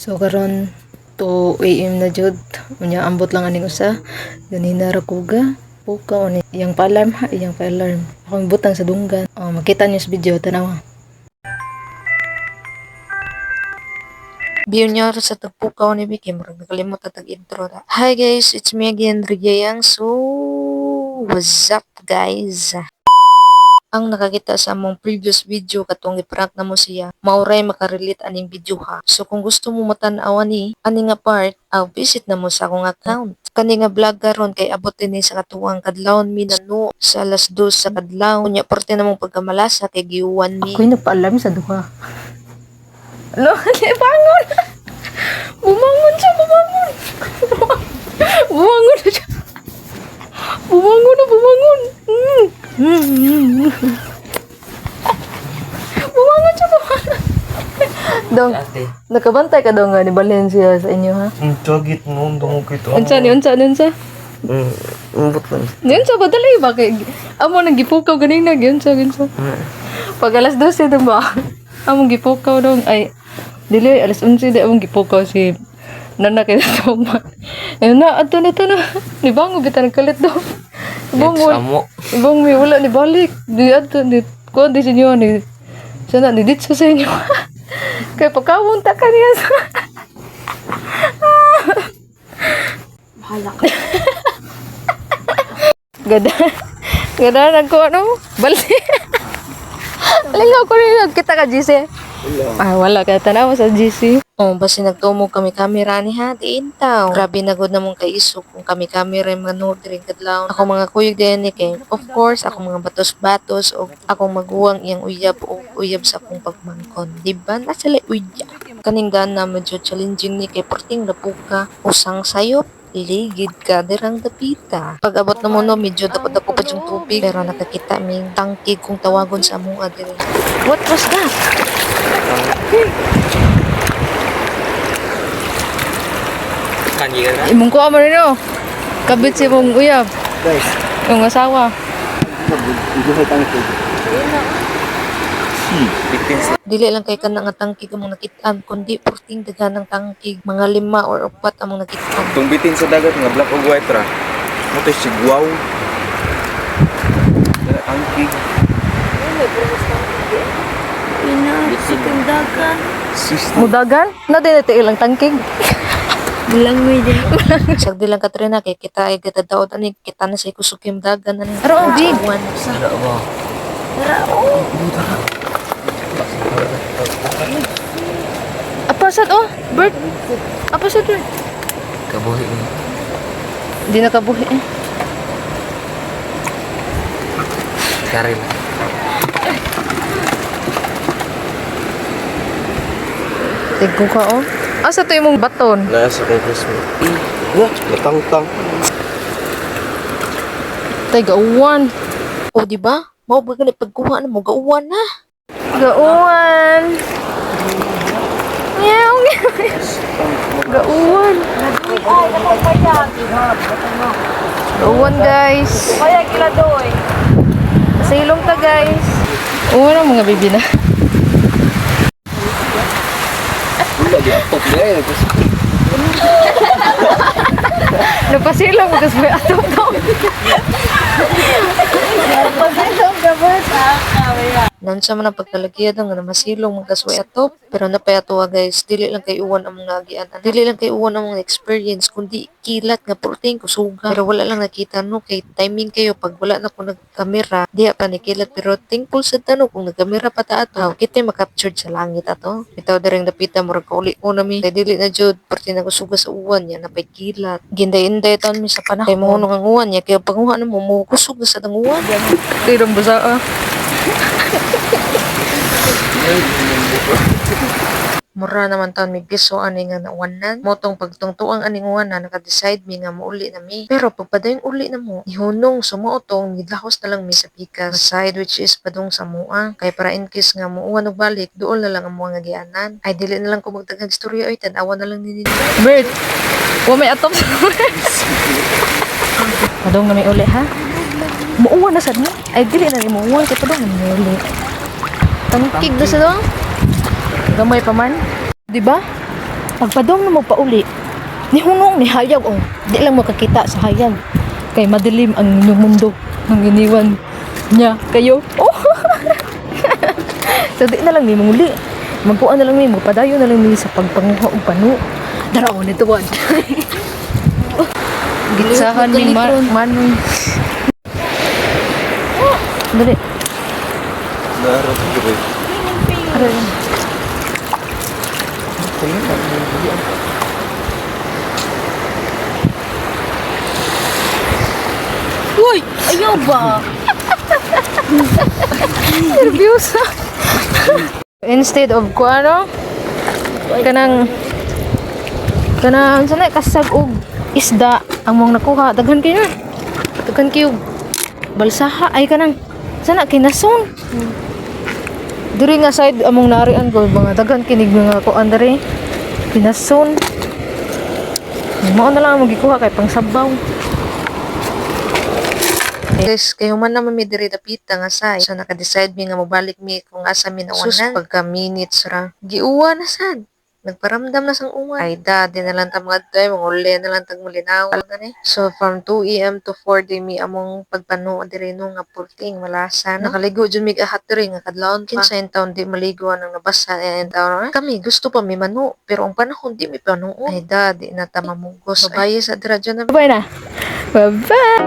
So karon 2 AM na jud. Unya ambot lang aning usa. Ganina ra kuga. Puka ni iyang pa-alarm ha, iyang pa-alarm. Ako butang sa dunggan. Oh, makita niyo sa video tanaw. Biyon sa tagpukaw ni Vicky, murag nakalimot na tag-intro na. Hi guys, it's me again, Rigayang. So, what's up guys? Ang nakakita sa among previous video katong i-prank na mo siya, mauray makarelate aning video ha. So kung gusto mo matan-aw ani nga part, visit na mo sa akong account. Kani nga vlog karon kay abot din sa katuwang kadlawon mi nano sa alas 2 sa kadlaw. Nya parte na mong pagkamalasa kay giuwan mi. Ako'y nagpaalam sa duha. Lo, bangon! Bumangon siya, bumangon! Bumangon na siya. Bumangon na, bumangon! Bumangon siya, bumangon! Dong, nakabantay ka daw nga ni Valencia sa inyo, ha? Jogit mo, dungog ito. Unsa? Umbot lang. Unsa ba dali ba kay amo nang gipukaw ganina gyunsa. Pag alas 12 dong ba? Amo gipukaw dong ay dili alas 11 di amo gipukaw si nana kay tuma. Na ato na ni bango bitan kalit daw. Ibang mi wala ni balik. Di ato ni ko di sinyo ni sana ni dit sa inyo. Kay pagkawon ta kaniya sa. Bahala ka. Gada nagko ano? Balde. Lingaw ko rin kita ka GC. Wala ka tanaw sa GC. Basi nagtumog kami kamera ni ha, diin taw. Grabe na gud namong kaisog kung kami kamera yung manood rin kadlaw. Ako mga kuyog din ni kay, of course, ako mga batos-batos o akong maguwang iyang uyab o uyab sa akong pagmangkon. Diba? Nasala uyab. Kaning gana medyo challenging ni kay porting lapuka, usang sayop. Ligid ka, dirang dapita. Pag abot na mo no, medyo dapat-dapat pa yung tubig. Pero nakakita ming tangkig kung tawagon sa among adire. What was that? Kanji ka na? Imong ko amo rin o. Kabit si mong uyab. Guys. Yung asawa. Ibuhay tayo ito. Dili lang kay kanang nga tangkig among nakitaan, kundi porting daganang tangkig. Mga 5 or 4 among nakitaan. Itong bitin sa dagat nga black o white ra. Moto si guwaw. Angkig. Sikang dagan. Mudagan? Na din ito ilang tangkig. Bulangoy din. Sagdi lang Katrina kay kita ay gadadaot ani kita na sa ikusukim dagan ani. Pero ang big. Sara ba? Apa sad oh? Bird. Apa sad bird? Kabuhi ni. Di nakabuhi eh. Karil. Tigko ka oh. Asa to imong baton? Nasa kay Christmas. Natang-tang. Tay gauwan. Oh, di ba? Mao ba gani pagkuha na mo gauwan na? Gauwan. Meow. Gauwan. Gauwan guys. Kaya kila doy. Silong ta guys. Una mga bibi na. Lagi apok dia ya. Napasilong kasi may atong to. Pagkasong gabot. Nansa man ang pagkalagyan nga masilong magkasway atop. Pero napayato guys, dili lang kay uwan ang mga agian. Dili lang kay uwan ang mga experience, kundi kilat nga protein kusuga. Pero wala lang nakita no, kay timing kayo pag wala na ko nagkamera, diya pa nikilat. Pero thankful sa tanong kung nagkamera pa ta ato. Kita makaptured sa langit ato. Bitaw direng napita murag kauli ko na mi. Kay dili na jud parte na kusuga sa uwan niya napay kilat. Ginday-inday taon mi sa panahon. Kay mo ang uwan niya, kaya panguha na mo kusog na sa uwan. Kay dong basa Mura naman taon may piso ani nga nawanan. Motong pagtungtuang aning uwanan naka-decide mi nga mauli na mi. Pero pagpadayon uli na mo, ihunong sumuotong midlahos na lang mi sa pikas. Side which is padung sa mua. Kay para in case nga muuwan og balik, doon na lang ang mga gianan. Ay dili na lang ko magdaghang istorya oy tan-awa na lang ni Bert. Wa may atop sa Padung na may uli ha. Muuwan na sad mo. Ay dili na ni muuwan kay padung na may uli. Tangkig na sa dong. Gamay pa man. Di ba? Pagpadong na mo pauli, ni hunong ni hayag oh. Di lang makakita sa hayag. Kay madilim ang inyong mundo. Ang iniwan niya kayo. Oh. So di na lang ni muli. Magkuan na lang ni mo, padayo na lang ni sa pagpanguha og pano. Daraw ni tuwad. Gitsahan ni Manoy. Dali. Darot ko. Aray. Uy! Ayaw ba? Nervyosa. Instead of kuano kanang sanay kasag og isda ang mong nakuha daghan kayo balsaha ay kanang sana kinason diri nga side among narian ko mga daghan kinig mga kuan diri kinason mao na lang ang magikuha kay pangsabaw. Guys, kayo man naman mi diri dapita nga say. So naka-decide mi nga mobalik mi kung asa mi naunan. Pagka minutes ra. Giuwa na sad. Nagparamdam na sang uwan. Ay dadi na lang ta mga day, mga uli na lang tag mulinaw. So from 2 AM to 4 day mi among pagpano diri no nga purting malasan. Nakaligo jud mi ahat diri nga kadlawon pa. Kinsa in town di maligo nang nabasa in town. Kami gusto pa mi mano, pero ang panahon di mi pano. Ay dadi na ta mamugos. Babaye sa dira dyan na. Bye na. Bye-bye.